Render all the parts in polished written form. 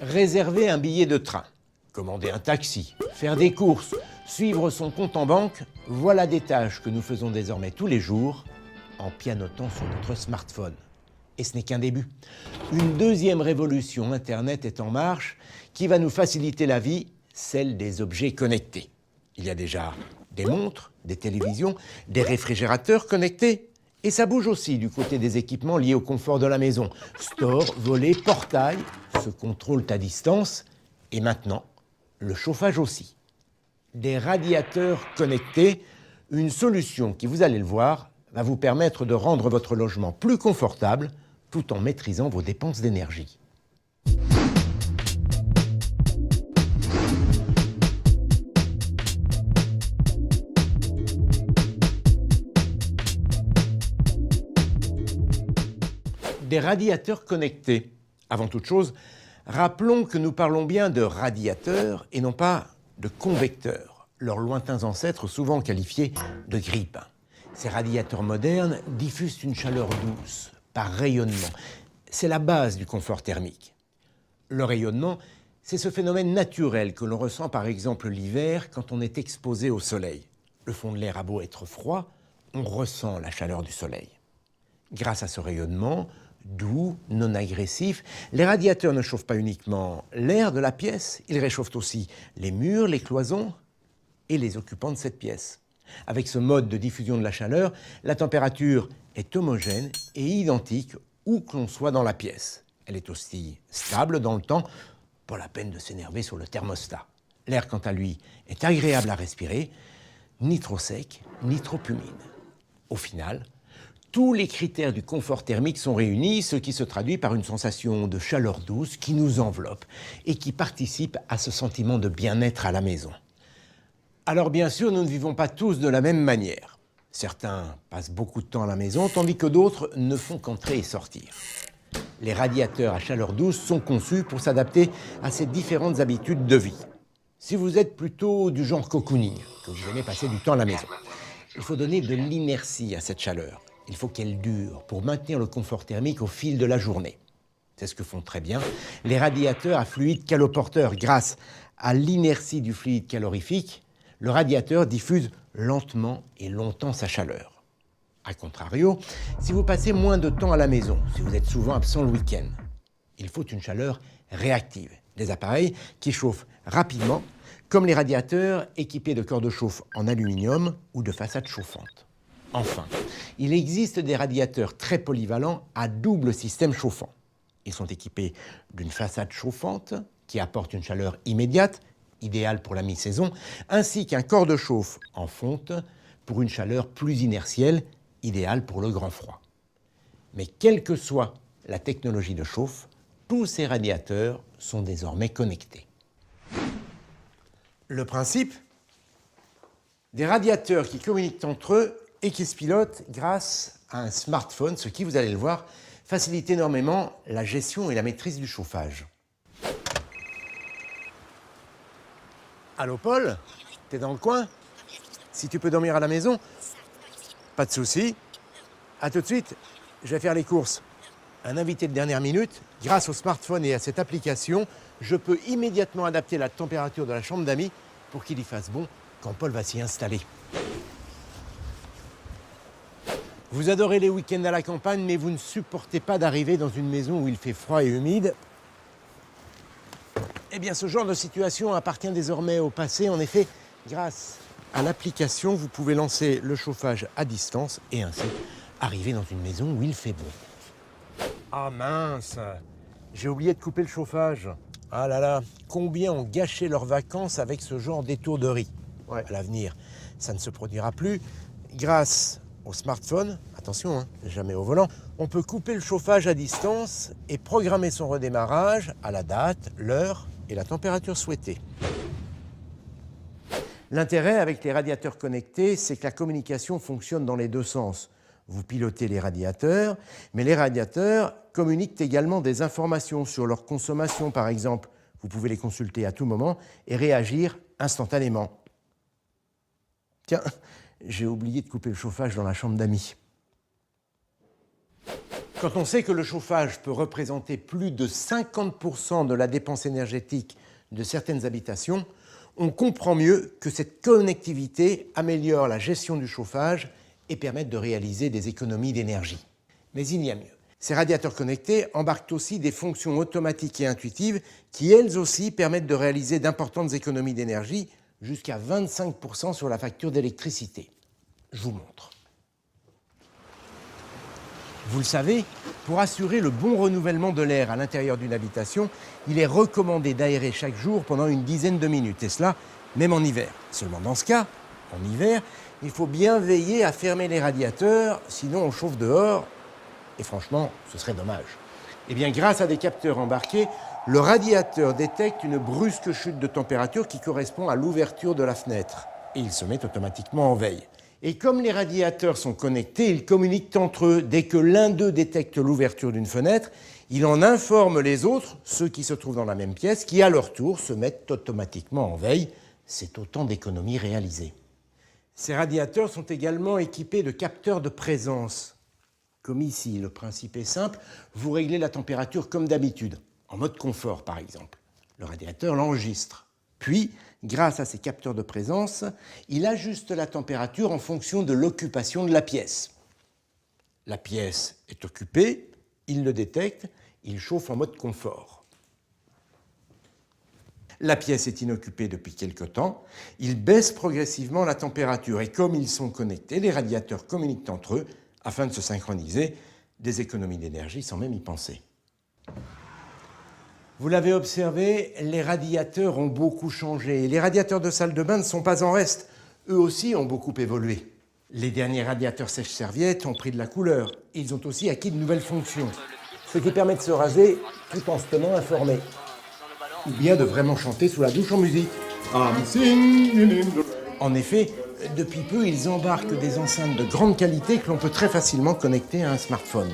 Réserver un billet de train, commander un taxi, faire des courses, suivre son compte en banque, voilà des tâches que nous faisons désormais tous les jours en pianotant sur notre smartphone. Et ce n'est qu'un début. Une deuxième révolution Internet est en marche qui va nous faciliter la vie, celle des objets connectés. Il y a déjà des montres, des télévisions, des réfrigérateurs connectés. Et ça bouge aussi du côté des équipements liés au confort de la maison. Stores, volets, portails se contrôlent à distance. Et maintenant, le chauffage aussi. Des radiateurs connectés, une solution qui, vous allez le voir, va vous permettre de rendre votre logement plus confortable tout en maîtrisant vos dépenses d'énergie. Des radiateurs connectés. Avant toute chose, rappelons que nous parlons bien de radiateurs et non pas de convecteurs, leurs lointains ancêtres souvent qualifiés de grille-pain. Ces radiateurs modernes diffusent une chaleur douce, par rayonnement. C'est la base du confort thermique. Le rayonnement, c'est ce phénomène naturel que l'on ressent par exemple l'hiver quand on est exposé au soleil. Le fond de l'air a beau être froid, on ressent la chaleur du soleil. Grâce à ce rayonnement, doux, non agressif, les radiateurs ne chauffent pas uniquement l'air de la pièce, ils réchauffent aussi les murs, les cloisons et les occupants de cette pièce. Avec ce mode de diffusion de la chaleur, la température est homogène et identique où que l'on soit dans la pièce. Elle est aussi stable dans le temps, pas la peine de s'énerver sur le thermostat. L'air, quant à lui, est agréable à respirer, ni trop sec, ni trop humide. Au final, tous les critères du confort thermique sont réunis, ce qui se traduit par une sensation de chaleur douce qui nous enveloppe et qui participe à ce sentiment de bien-être à la maison. Alors bien sûr, nous ne vivons pas tous de la même manière. Certains passent beaucoup de temps à la maison, tandis que d'autres ne font qu'entrer et sortir. Les radiateurs à chaleur douce sont conçus pour s'adapter à ces différentes habitudes de vie. Si vous êtes plutôt du genre cocooning, que vous aimez passer du temps à la maison, il faut donner de l'inertie à cette chaleur. Il faut qu'elle dure pour maintenir le confort thermique au fil de la journée. C'est ce que font très bien les radiateurs à fluide caloporteur. Grâce à l'inertie du fluide calorifique, le radiateur diffuse lentement et longtemps sa chaleur. A contrario, si vous passez moins de temps à la maison, si vous êtes souvent absent le week-end, il faut une chaleur réactive. Des appareils qui chauffent rapidement, comme les radiateurs équipés de corps de chauffe en aluminium ou de façades chauffantes. Enfin, il existe des radiateurs très polyvalents à double système chauffant. Ils sont équipés d'une façade chauffante qui apporte une chaleur immédiate, idéale pour la mi-saison, ainsi qu'un corps de chauffe en fonte pour une chaleur plus inertielle, idéale pour le grand froid. Mais quelle que soit la technologie de chauffe, tous ces radiateurs sont désormais connectés. Le principe, des radiateurs qui communiquent entre eux et qui se pilotent grâce à un smartphone, ce qui, vous allez le voir, facilite énormément la gestion et la maîtrise du chauffage. Allô Paul, t'es dans le coin? Si tu peux dormir à la maison? Pas de souci. À tout de suite, je vais faire les courses. Un invité de dernière minute, grâce au smartphone et à cette application, je peux immédiatement adapter la température de la chambre d'amis pour qu'il y fasse bon quand Paul va s'y installer. Vous adorez les week-ends à la campagne, mais vous ne supportez pas d'arriver dans une maison où il fait froid et humide. Eh bien, ce genre de situation appartient désormais au passé. En effet, grâce à l'application, vous pouvez lancer le chauffage à distance et ainsi arriver dans une maison où il fait bon. Ah mince, j'ai oublié de couper le chauffage. Ah là là, combien ont gâché leurs vacances avec ce genre d'étourderie. Ouais. À l'avenir, ça ne se produira plus. Grâce au smartphone, attention, jamais au volant, on peut couper le chauffage à distance et programmer son redémarrage à la date, l'heure et la température souhaitée. L'intérêt avec les radiateurs connectés, c'est que la communication fonctionne dans les deux sens. Vous pilotez les radiateurs, mais les radiateurs communiquent également des informations sur leur consommation, par exemple. Vous pouvez les consulter à tout moment et réagir instantanément. Tiens, j'ai oublié de couper le chauffage dans la chambre d'amis. Quand on sait que le chauffage peut représenter plus de 50% de la dépense énergétique de certaines habitations, on comprend mieux que cette connectivité améliore la gestion du chauffage et permet de réaliser des économies d'énergie. Mais il y a mieux. Ces radiateurs connectés embarquent aussi des fonctions automatiques et intuitives qui, elles aussi, permettent de réaliser d'importantes économies d'énergie, jusqu'à 25% sur la facture d'électricité. Je vous montre. Vous le savez, pour assurer le bon renouvellement de l'air à l'intérieur d'une habitation, il est recommandé d'aérer chaque jour pendant une dizaine de minutes, et cela même en hiver. Seulement dans ce cas, en hiver, il faut bien veiller à fermer les radiateurs, sinon on chauffe dehors, et franchement, ce serait dommage. Eh bien, grâce à des capteurs embarqués, le radiateur détecte une brusque chute de température qui correspond à l'ouverture de la fenêtre, et il se met automatiquement en veille. Et comme les radiateurs sont connectés, ils communiquent entre eux. Dès que l'un d'eux détecte l'ouverture d'une fenêtre, il en informe les autres, ceux qui se trouvent dans la même pièce, qui à leur tour se mettent automatiquement en veille. C'est autant d'économies réalisées. Ces radiateurs sont également équipés de capteurs de présence. Comme ici, le principe est simple, vous réglez la température comme d'habitude, en mode confort par exemple. Le radiateur l'enregistre. Puis, grâce à ces capteurs de présence, il ajuste la température en fonction de l'occupation de la pièce. La pièce est occupée, il le détecte, il chauffe en mode confort. La pièce est inoccupée depuis quelque temps, il baisse progressivement la température et comme ils sont connectés, les radiateurs communiquent entre eux afin de se synchroniser, des économies d'énergie sans même y penser. Vous l'avez observé, les radiateurs ont beaucoup changé. Les radiateurs de salle de bain ne sont pas en reste. Eux aussi ont beaucoup évolué. Les derniers radiateurs sèche-serviettes ont pris de la couleur. Ils ont aussi acquis de nouvelles fonctions, ce qui permet de se raser tout en se tenant informé. Ou bien de vraiment chanter sous la douche en musique. En effet, depuis peu, ils embarquent des enceintes de grande qualité que l'on peut très facilement connecter à un smartphone.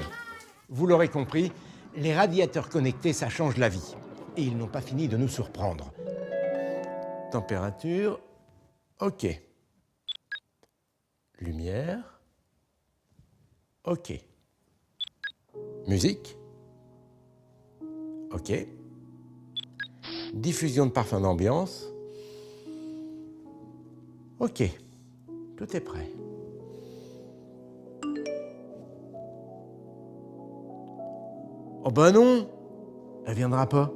Vous l'aurez compris, les radiateurs connectés, ça change la vie. Et ils n'ont pas fini de nous surprendre. Température, OK. Lumière, OK. Musique, OK. Diffusion de parfums d'ambiance, OK. Tout est prêt. Oh ben non, elle viendra pas.